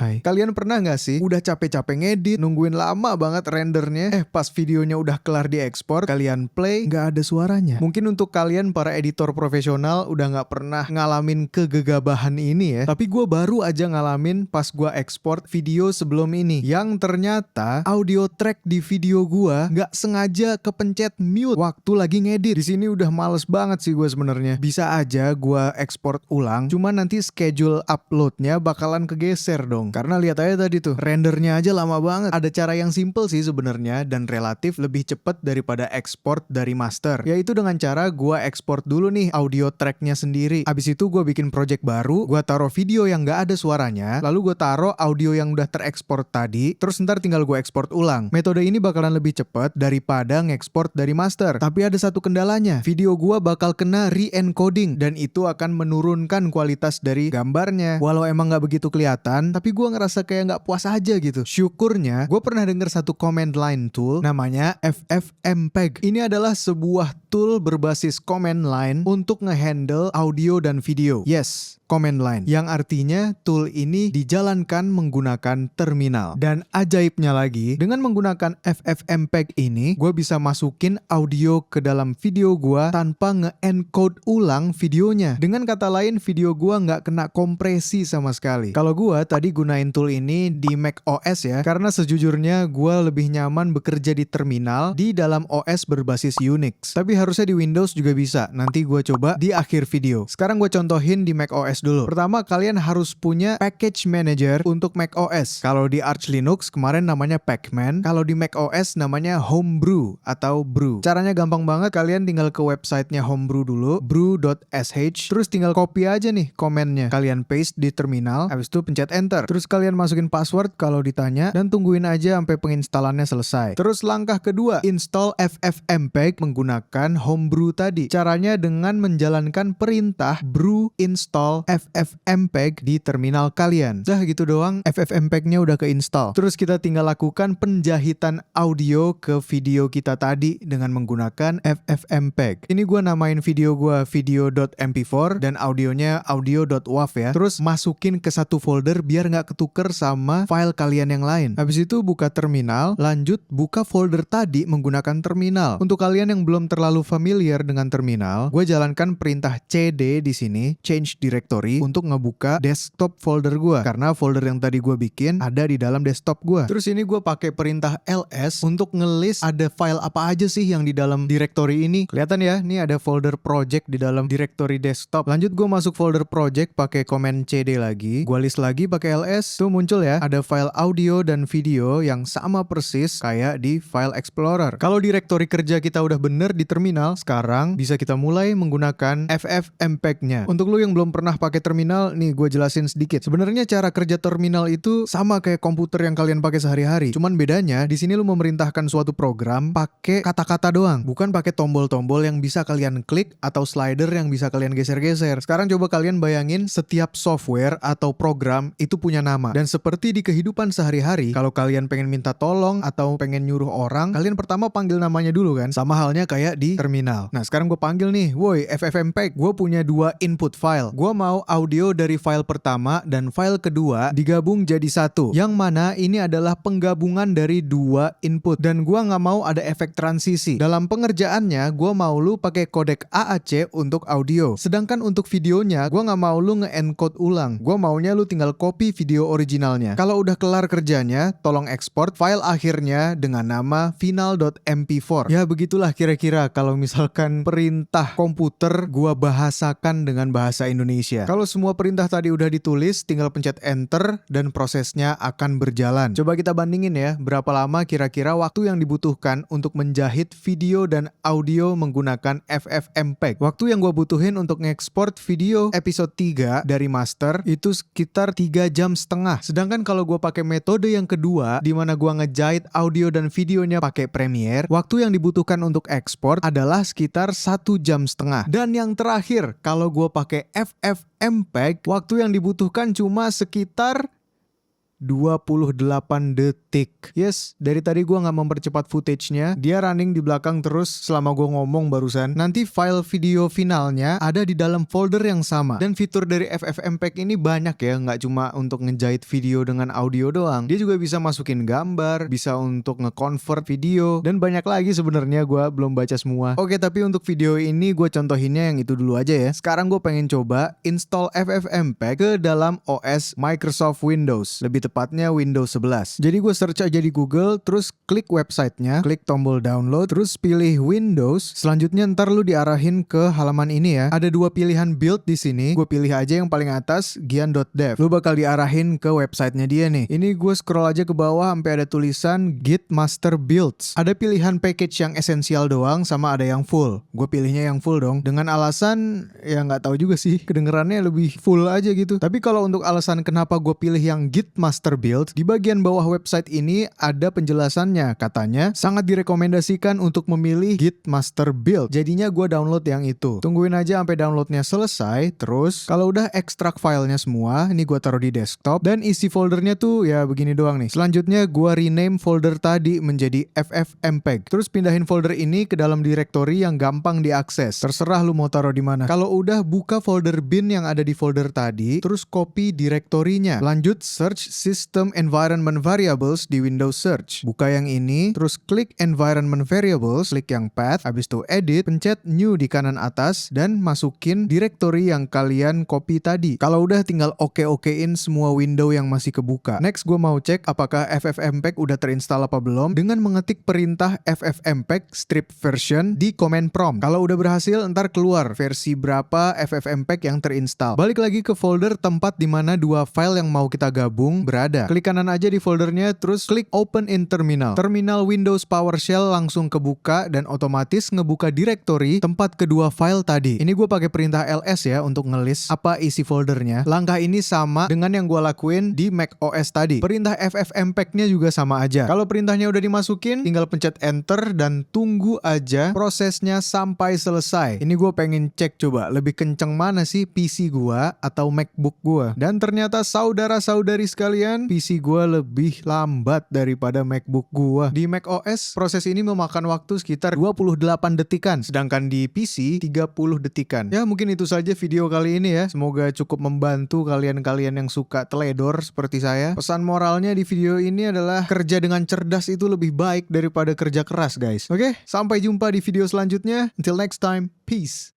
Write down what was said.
Hai, kalian pernah nggak sih udah capek-capek ngedit, nungguin lama banget rendernya, pas videonya udah kelar diekspor, kalian play, nggak ada suaranya. Mungkin untuk kalian para editor profesional udah nggak pernah ngalamin kegegabahan ini ya, tapi gue baru aja ngalamin pas gue ekspor video sebelum ini, yang ternyata audio track di video gue nggak sengaja kepencet mute waktu lagi ngedit. Di sini udah males banget sih gue sebenarnya. Bisa aja gue ekspor ulang, cuman nanti schedule uploadnya bakalan kegeser dong. Karena lihat aja tadi tuh, rendernya aja lama banget. Ada cara yang simple sih sebenarnya dan relatif lebih cepet daripada ekspor dari master. Yaitu dengan cara gua ekspor dulu nih audio tracknya sendiri. Abis itu gua bikin project baru, gua taruh video yang nggak ada suaranya, lalu gua taruh audio yang udah terekspor tadi, terus ntar tinggal gua ekspor ulang. Metode ini bakalan lebih cepet daripada ngekspor dari master. Tapi ada satu kendalanya, video gua bakal kena re-encoding dan itu akan menurunkan kualitas dari gambarnya. Walau emang nggak begitu kelihatan, tapi gue ngerasa kayak nggak puas aja gitu. Syukurnya, gue pernah denger satu command line tool namanya FFmpeg. Ini adalah sebuah tool berbasis command line untuk ngehandle audio dan video. Yes, command line. Yang artinya tool ini dijalankan menggunakan terminal. Dan ajaibnya lagi, dengan menggunakan FFmpeg ini, gue bisa masukin audio ke dalam video gue tanpa nge-encode ulang videonya. Dengan kata lain, video gue nggak kena kompresi sama sekali. Kalau gue tadi gunain tool ini di Mac OS ya, karena sejujurnya gue lebih nyaman bekerja di terminal di dalam OS berbasis Unix. Tapi harusnya di Windows juga bisa. Nanti gue coba di akhir video. Sekarang gue contohin di Mac OS dulu. Pertama, kalian harus punya package manager untuk Mac OS. Kalau di Arch Linux kemarin namanya Pacman. Kalau di Mac OS namanya Homebrew atau Brew. Caranya gampang banget. Kalian tinggal ke websitenya Homebrew dulu, brew.sh. Terus tinggal copy aja nih komennya. Kalian paste di terminal. Habis itu pencet enter. Terus kalian masukin password kalau ditanya dan tungguin aja sampai penginstalannya selesai. Terus langkah kedua, install FFmpeg menggunakan Homebrew tadi. Caranya dengan menjalankan perintah brew install FFmpeg di terminal kalian. Dah gitu doang, FFmpeg-nya udah keinstall. Terus kita tinggal lakukan penjahitan audio ke video kita tadi dengan menggunakan FFmpeg. Ini gue namain video gue video.mp4 dan audionya audio.wav ya. Terus masukin ke satu folder biar nggak ketuker sama file kalian yang lain. Habis itu buka terminal, lanjut buka folder tadi menggunakan terminal. Untuk kalian yang belum terlalu familiar dengan terminal, gue jalankan perintah cd di sini, change directory, untuk ngebuka desktop folder gue. Karena folder yang tadi gue bikin ada di dalam desktop gue. Terus ini gue pakai perintah ls untuk ngelist ada file apa aja sih yang di dalam directory ini. Kelihatan ya, ini ada folder project di dalam directory desktop. Lanjut gue masuk folder project pakai command cd lagi. Gue list lagi pakai ls. Tuh muncul ya, ada file audio dan video yang sama persis kayak di file explorer. Kalau directory kerja kita udah bener di terminal, sekarang bisa kita mulai menggunakan FFmpeg-nya. Untuk lu yang belum pernah pakai terminal, nih gue jelasin sedikit. Sebenarnya cara kerja terminal itu sama kayak komputer yang kalian pakai sehari-hari. Cuman bedanya di sini lu memerintahkan suatu program pakai kata-kata doang, bukan pakai tombol-tombol yang bisa kalian klik atau slider yang bisa kalian geser-geser. Sekarang coba kalian bayangin setiap software atau program itu punya nama. Dan seperti di kehidupan sehari-hari, kalau kalian pengen minta tolong atau pengen nyuruh orang, kalian pertama panggil namanya dulu kan? Sama halnya kayak di terminal. Nah sekarang gue panggil nih, woi FFmpeg, gue punya dua input file. Gue mau audio dari file pertama dan file kedua digabung jadi satu. Yang mana ini adalah penggabungan dari dua input. Dan gue nggak mau ada efek transisi. Dalam pengerjaannya, gue mau lu pakai kodek AAC untuk audio. Sedangkan untuk videonya, gue nggak mau lu nge-encode ulang. Gue maunya lu tinggal copy video originalnya. Kalau udah kelar kerjanya, tolong ekspor file akhirnya dengan nama final.mp4. Ya begitulah kira-kira kalau misalkan perintah komputer gua bahasakan dengan bahasa Indonesia. Kalau semua perintah tadi udah ditulis, tinggal pencet enter dan prosesnya akan berjalan. Coba kita bandingin ya, berapa lama kira-kira waktu yang dibutuhkan untuk menjahit video dan audio menggunakan FFmpeg. Waktu yang gua butuhin untuk ngekspor video episode 3 dari master itu sekitar 3,5 jam. Sedangkan kalau gue pakai metode yang kedua, di mana gue ngejahit audio dan videonya pakai Premiere, waktu yang dibutuhkan untuk ekspor adalah sekitar 1,5 jam. Dan yang terakhir, kalau gue pakai FFmpeg, waktu yang dibutuhkan cuma sekitar 28 detik. Yes, dari tadi gue nggak mempercepat footage-nya. Dia running di belakang terus selama gue ngomong barusan. Nanti file video finalnya ada di dalam folder yang sama. Dan fitur dari FFmpeg ini banyak ya, nggak cuma untuk ngejahit video dengan audio doang. Dia juga bisa masukin gambar, bisa untuk nge-convert video, dan banyak lagi sebenarnya, gue belum baca semua. Oke, tapi untuk video ini gue contohinnya yang itu dulu aja ya. Sekarang gue pengen coba install FFmpeg ke dalam OS Microsoft Windows. Lebih tepatnya Windows 11. Jadi gue search aja di Google, terus klik websitenya, klik tombol download, terus pilih Windows. Selanjutnya ntar lu diarahin ke halaman ini ya. Ada dua pilihan build di sini. Gue pilih aja yang paling atas, gian.dev. Lu bakal diarahin ke websitenya dia nih. Ini gue scroll aja ke bawah sampai ada tulisan Git Master Builds. Ada pilihan package yang esensial doang sama ada yang full. Gue pilihnya yang full dong. Dengan alasan ya nggak tahu juga sih. Kedengerannya lebih full aja gitu. Tapi kalau untuk alasan kenapa gue pilih yang Git Master Build, di bagian bawah website ini ada penjelasannya. Katanya sangat direkomendasikan untuk memilih Git Master Build. Jadinya gue download yang itu. Tungguin aja sampai downloadnya selesai. Terus kalau udah ekstrak filenya semua, ini gue taruh di desktop dan isi foldernya tuh ya begini doang nih. Selanjutnya gue rename folder tadi menjadi FFmpeg. Terus pindahin folder ini ke dalam directory yang gampang diakses. Terserah lu mau taruh di mana. Kalau udah, buka folder bin yang ada di folder tadi, terus copy direktorinya. Lanjut search System Environment Variables di Windows Search. Buka yang ini, terus klik Environment Variables, klik yang Path, habis itu Edit, pencet New di kanan atas, dan masukin directory yang kalian copy tadi. Kalau udah, tinggal oke-okein semua window yang masih kebuka. Next, gue mau cek apakah FFmpeg udah terinstall apa belum dengan mengetik perintah FFmpeg strip version di command prompt. Kalau udah berhasil, ntar keluar versi berapa FFmpeg yang terinstall. Balik lagi ke folder tempat di mana dua file yang mau kita gabung berada. Klik kanan aja di foldernya, terus klik Open in Terminal. Terminal Windows PowerShell langsung kebuka dan otomatis ngebuka directory tempat kedua file tadi. Ini gue pakai perintah ls ya untuk ngelist apa isi foldernya. Langkah ini sama dengan yang gue lakuin di Mac OS tadi. Perintah FFmpeg-nya juga sama aja. Kalau perintahnya udah dimasukin, tinggal pencet enter dan tunggu aja prosesnya sampai selesai. Ini gue pengen cek coba lebih kenceng mana sih PC gue atau MacBook gue. Dan ternyata saudara-saudari sekalian, PC gue lebih lambat daripada MacBook gue. Di Mac OS, proses ini memakan waktu sekitar 28 detikan, sedangkan di PC 30 detikan. Ya mungkin itu saja video kali ini ya. Semoga cukup membantu kalian-kalian yang suka teledor seperti saya. Pesan moralnya di video ini adalah kerja dengan cerdas itu lebih baik daripada kerja keras guys. Oke, sampai jumpa di video selanjutnya. Until next time, peace.